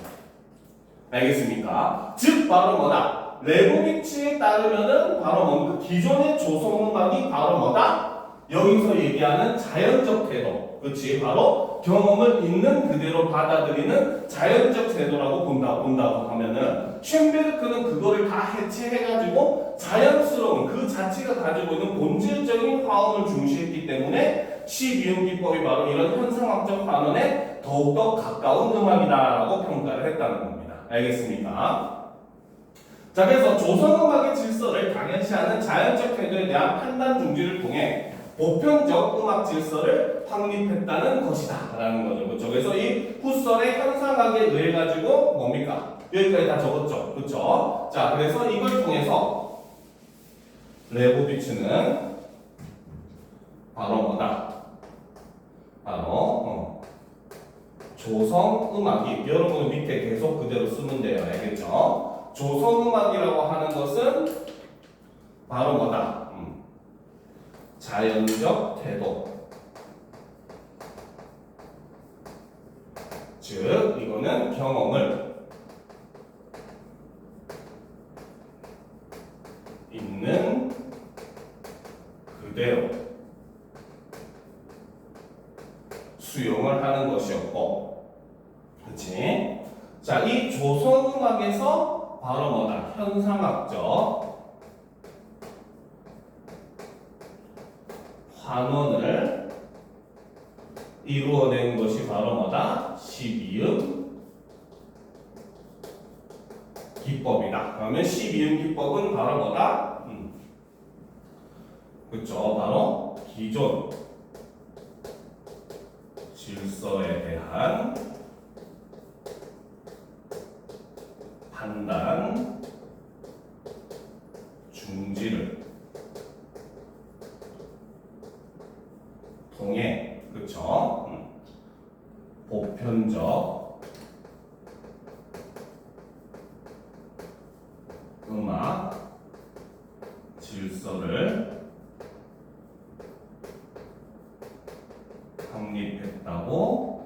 알겠습니까? 즉 바로 뭐다? 레보비치에 따르면은 바로 뭐 기존의 조성음악이 바로 뭐다? 여기서 얘기하는 자연적 태도, 그렇지? 바로 경험을 있는 그대로 받아들이는 자연적 태도라고 본다고 하면은 쇤베르크는 그거를 다 해체해가지고 자연스러운 그 자체가 가지고 있는 본질적인 화음을 중시했기 때문에 시비음 기법이 바로 이런 현상학적 반원에 더욱더 가까운 음악이다라고 평가를 했다는 겁니다. 알겠습니까? 자, 그래서 조선음악의 질서를 당연시하는 자연적 태도에 대한 판단 중지를 통해 보편적 음악 질서를 확립했다는 것이다 라는 거죠. 그렇죠? 그래서 이 후설의 현상학에 의해 가지고 뭡니까? 여기까지 다 적었죠. 그렇죠? 자, 그래서 이걸 통해서 레보비츠는 바로 뭐다? 바로 조성음악이 여러분 밑에 계속 그대로 쓰면 돼요. 알겠죠? 조성음악이라고 하는 것은 바로 뭐다? 자연적 태도. 즉 이거는 경험을 있는 그대로 수용을 하는 것이었고, 그치? 자, 이 조성음악에서 바로 뭐다? 현상학적 환원을 이루어낸 것이 바로 뭐다? 12음 기법이다. 그러면 12음 기법은 바로 뭐다? 그쵸? 바로 기존 질서에 대한 판단 중지를 통해, 그쵸? 보편적 음악 질서를 확립했다고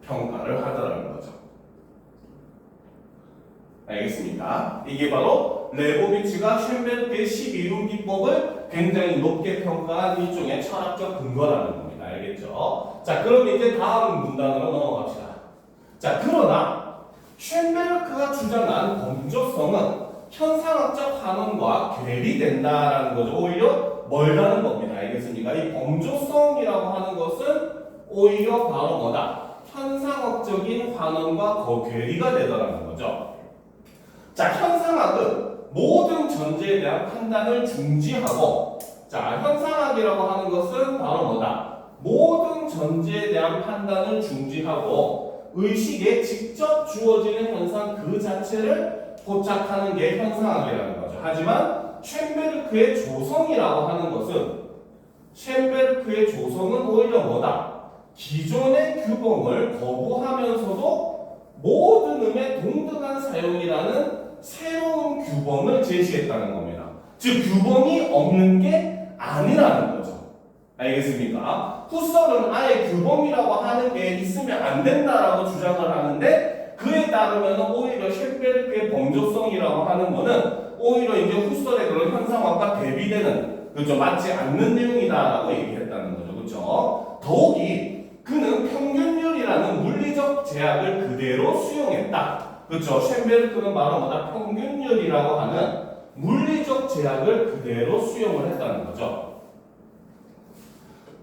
평가를 하더라는 거죠. 알겠습니까? 이게 바로 레보비치가 쉔베르크의 12음 기법을 굉장히 높게 평가한 일종의 철학적 근거라는 겁니다. 알겠죠? 자, 그럼 이제 다음 문단으로 넘어갑시다. 자, 그러나 쉔베르크가 주장한 범조성은 현상학적 환원과 괴리된다라는 거죠. 오히려 멀다는 겁니다. 알겠습니까? 이 범조성이라고 하는 것은 오히려 바로 뭐다? 현상학적인 환원과 괴리가 되더라는 거죠. 자, 현상학은 모든 전제에 대한 판단을 중지하고, 자, 현상학이라고 하는 것은 바로 뭐다? 모든 전제에 대한 판단을 중지하고 의식에 직접 주어지는 현상 그 자체를 포착하는 게 현상학이라는 거죠. 하지만 쉔베르크의 조성이라고 하는 것은, 쉔베르크의 조성은 오히려 뭐다? 기존의 규범을 거부하면서도 모든 음의 동등한 사용이라는 새로운 규범을 제시했다는 겁니다. 즉 규범이 없는 게 아니라는 거죠. 알겠습니까? 후설은 아예 규범이라고 하는 게 있으면 안 된다라고 주장을 하는데, 그에 따르면 오히려 쉔베르크의 범조성이라고 하는 거는 오히려 이제 후설의 그런 현상학과 대비되는, 그죠? 맞지 않는 내용이다라고 얘기했다는 거죠. 그렇죠? 더욱이 그는 평균율이라는 물리적 제약을 그대로 수용했다. 그렇죠? 쉔베르크는 바로 뭐다? 평균율이라고 하는 물리적 제약을 그대로 수용을 했다는 거죠.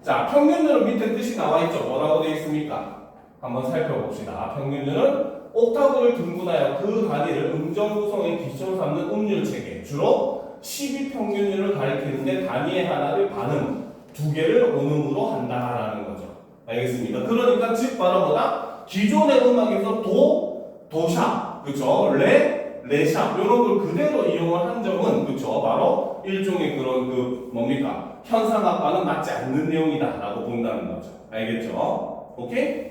자, 평균율은 밑에 뜻이 나와 있죠. 뭐라고 되어 있습니까? 한번 살펴봅시다. 평균율은 옥타브를 등분하여 그 단위를 음정 구성의 기초로 삼는 음률 체계, 주로 12평균율을 가리키는데 단위의 하나를 반음, 두 개를 온음으로 한다라는 거죠. 알겠습니까? 그러니까 즉 바로 뭐다? 기존의 음악에서 도샵, 그쵸? 레샵 이런 걸 그대로 이용을 한 점은, 그쵸? 바로 일종의 그런 뭡니까? 현상학과는 맞지 않는 내용이다라고 본다는 거죠. 알겠죠? 오케이?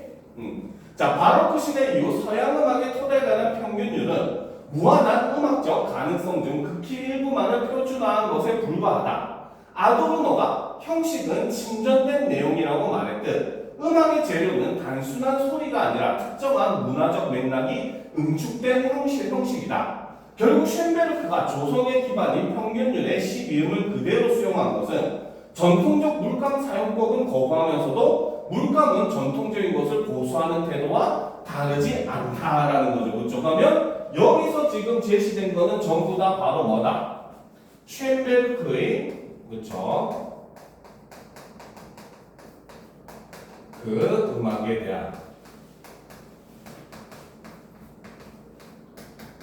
자, 바로크 시대 이후 서양 음악의 토대되는 평균율은 무한한 음악적 가능성 중 극히 일부만을 표준화한 것에 불과하다. 아도르노가 형식은 침전된 내용이라고 말했듯 음악의 재료는 단순한 소리가 아니라 특정한 문화적 맥락이 응축된 형식이다. 결국 쉔베르크가 조성의 기반인 평균율의 12음을 그대로 수용한 것은 전통적 물감 사용법은 거부하면서도 물감은 전통적인 것을 고수하는 태도와 다르지 않다라는 거죠. 그렇죠? 그러면 여기서 지금 제시된 거는 전부 다 바로 뭐다? 쉔베르크의, 그렇죠? 그 음악에 대한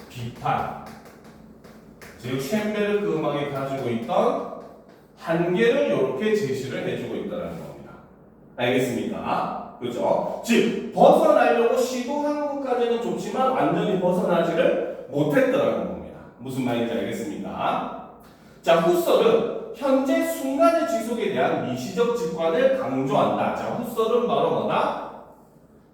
비판, 즉 쉔베르크 음악이 가지고 있던 한계를 이렇게 제시를 해주고 있다는 겁니다. 알겠습니까? 그죠? 즉 벗어나려고 시도한 것까지는 좋지만 완전히 벗어나지를 못했더라는 겁니다. 무슨 말인지 알겠습니까? 자, 후설은 현재 순간의 지속에 대한 미시적 직관을 강조한다. 자, 후설은 바로 뭐다?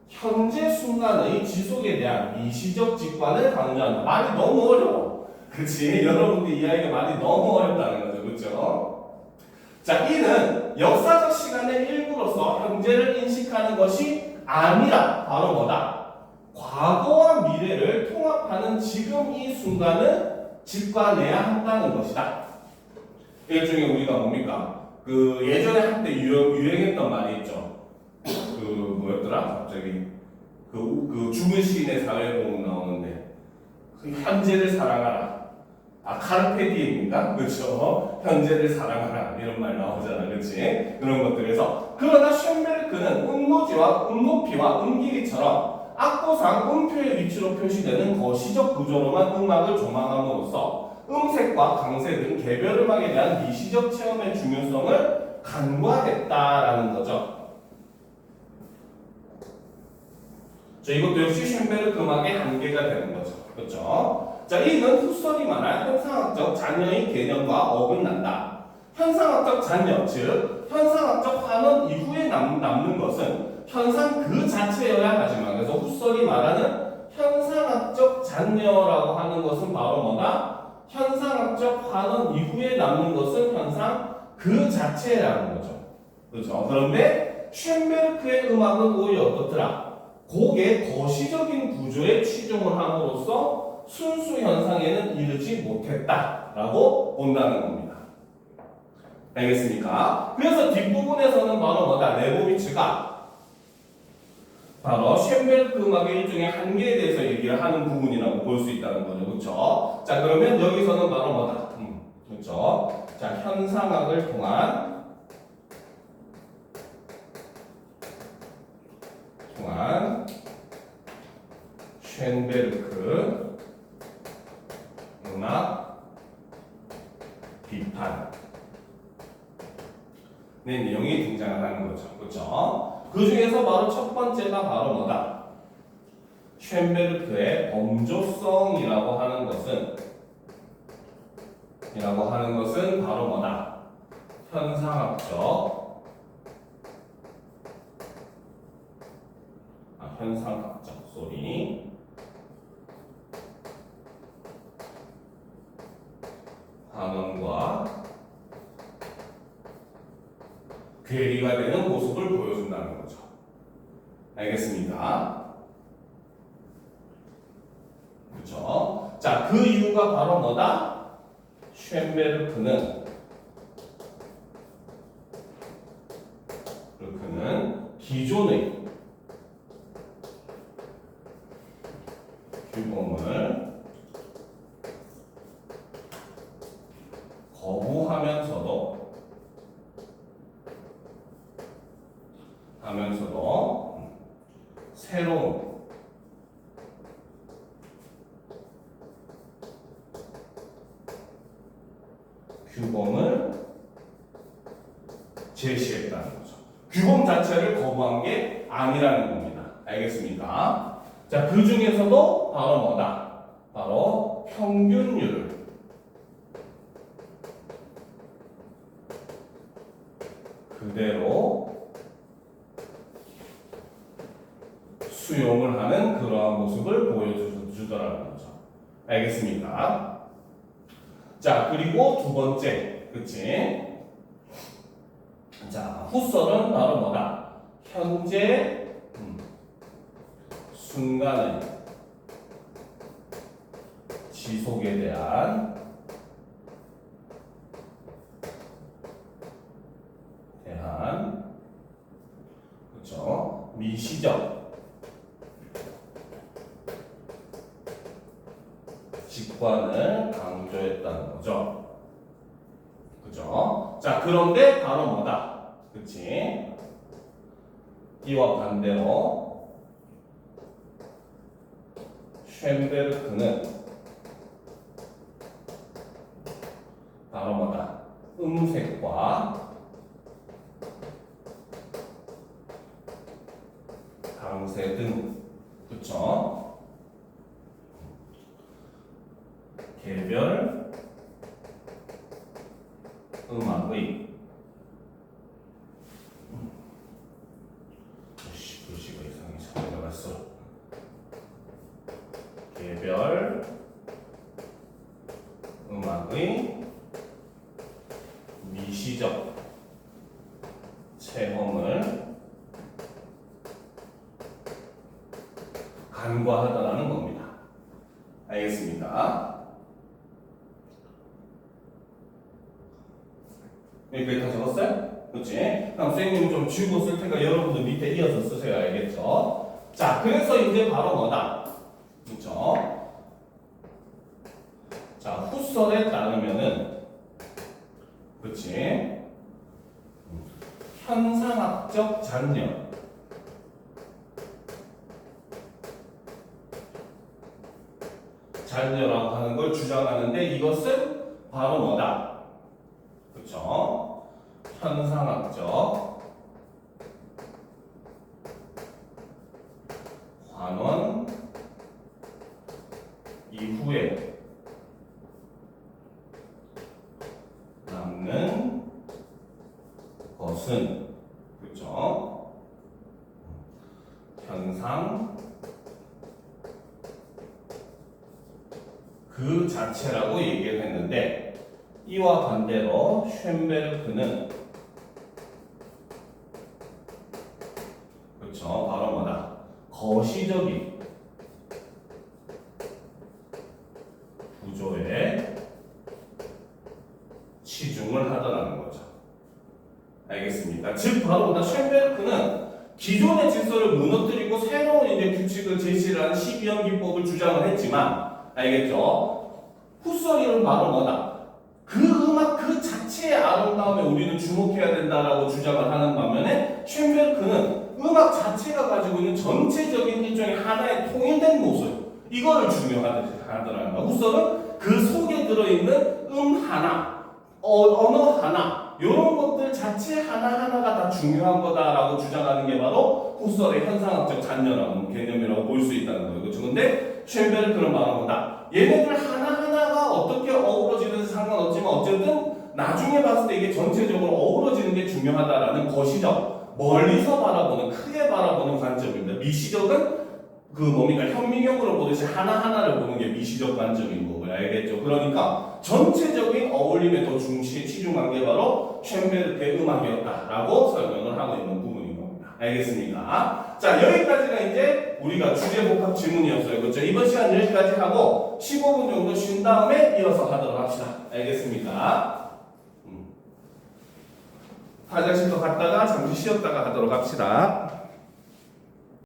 현재 순간의 지속에 대한 미시적 직관을 강조한다. 말이 너무 어려워. 그치? 여러분들 이야기가 말이 너무 어렵다는 거죠. 그렇죠? 자, 이는 역사적 시간의 일부로서 현재를 인식하는 것이 아니라 바로 뭐다? 과거와 미래를 통합하는 지금 이 순간을 직관해야 한다는 것이다. 일종의 우리가 뭡니까? 그 예전에 한때 유행했던 말이 있죠. 그 뭐였더라? 갑자기 그 죽은 시인의 사회보험 나오는데 그 현재를 사랑하라. 아, 카르페 디엠인가? 그렇죠. 현재를 사랑하라 이런 말 나오잖아, 그렇지? 그런 것들에서 그러나 쇤베르크는 음노지와 음높이와 음길이처럼 악보상 음표의 위치로 표시되는 거시적 구조로만 음악을 조망함으로써 음색과 강세 등 개별 음악에 대한 미시적 체험의 중요성을 간과했다라는 거죠. 자, 이것도 역시 쇤베르크 음악의 한계가 되는 거죠. 그렇죠? 자, 이는 후설이 말한 현상학적 잔여의 개념과 어긋난다. 현상학적 잔여, 즉 현상학적 환원 이후에 남는 것은 현상 그 자체여야 하지만, 그래서 후설이 말하는 현상학적 잔여라고 하는 것은 바로 뭐다? 현상학적 환원 이후에 남는 것은 현상 그 자체라는 거죠. 그렇죠? 그런데 쇤베르크의 음악은 오히려 어떻더라? 곡의 거시적인 구조에 치중을 함으로써 순수 현상에는 이르지 못했다라고 본다는 겁니다. 알겠습니까? 그래서 뒷부분에서는 바로 뭐다? 레보비츠가 바로 쇤베르크 음악의 일종의 한계에 대해서 얘기를 하는 부분이라고 볼 수 있다는 거죠. 그렇죠? 자, 그러면 여기서는 바로 뭐다? 그렇죠? 자, 현상학을 통한 쇤베르크 음악 비판의 내용이 등장을 하는 거죠. 그렇죠? 그 중에서 바로 첫 번째가 바로 뭐다? 쇤베르크의 범조성이라고 하는 것은 바로 뭐다? 현상학적 소리 환원과 괴리가 되는 모습을 보여준다는 거죠. 알겠습니까? 그렇죠? 자, 그 이유가 바로 뭐다? 쇤베르크는 기존의 규범을 거부하면서도 새로운 규범을 제시했다는 거죠. 규범 자체를 거부한 게 아니라는 겁니다. 알겠습니까? 자, 그 중에서도 바로 뭐다? 바로 평균율을 그대로 수용을 하는 그러한 모습을 보여주더라는 거죠. 알겠습니까? 자, 그리고 두 번째, 그치? 자, 후설은 바로 뭐다? 현재 순간의 지속에 대한 그렇죠? 미시적 직관을 강조했다는 거죠. 그죠? 자, 그런데 바로 뭐다? 그치? 이와 반대로 쇤베르크는 바로 뭐다? 음색과 강세 등, 그쵸? 개별 음악의 글씨가 이상해서 내려갔어. 개별 음악의 미시적 체험을 간과하다라는 겁니다. 알겠습니까? 여기까지 다 적었어요? 그렇지? 그럼 선생님은 좀 지우고 쓸 테니까 여러분들 밑에 이어서 쓰세요. 알겠죠? 자, 그래서 이제 바로 뭐다? 그렇죠? 자, 후설에 따르면은 그렇지? 현상학적 잔여 잔여라고 하는 걸 주장하는데 이것은 바로 뭐다? 그렇죠? 현상학적 환원 이후에 남는 것은 그렇죠? 현상 그 자체라고 얘기를 했는데 이와 반대로 쇤베르크는 그렇죠? 바로 뭐다? 거시적인 구조에 치중을 하더라는 거죠. 알겠습니까? 즉 바로 뭐다? 쇤베르크는 기존의 질서를 무너뜨리고 새로운 이제 규칙을 제시를 한 12형 기법을 주장을 했지만 알겠죠? 후설이는 바로 뭐다? 그 음악 그 자체의 아름다움에 우리는 주목해야 된다라고 주장을 하는 반면에 쇤베르크는 음악 자체가 가지고 있는 전체적인 일종의 하나의 통일된 모습 이거를 중요하더라는 거야. 후설은 그 속에 들어있는 하나, 언어 하나 이런 것들 자체 하나하나가 다 중요한 거다라고 주장하는 게 바로 후설의 현상학적 잔여라는 개념이라고 볼 수 있다는 거예요. 그렇죠? 근데 쇤베르크는 말하는 거다. 얘네들 하나하나가 어떻게 어우러지는지 상관없지만 어쨌든 나중에 봤을 때 이게 전체적으로 어우러지는 게 중요하다라는 거시적 멀리서 바라보는 크게 바라보는 관점입니다. 미시적은 그 뭡니까 현미경으로 보듯이 하나하나를 보는 게 미시적 관점인 거고요. 알겠죠? 그러니까 전체적인 어울림에 더 치중한 게 바로 쇤베르크의 음악이었다라고 설명을 하고 있는 부분인 겁니다. 알겠습니까? 자, 여기까지가 이제 우리가 주제 복합 질문이었어요. 그렇죠? 이번 시간 여기까지 하고 15분 정도 쉰 다음에 이어서 하도록 합시다. 알겠습니까? 화장실도 갔다가 잠시 쉬었다가 하도록 합시다.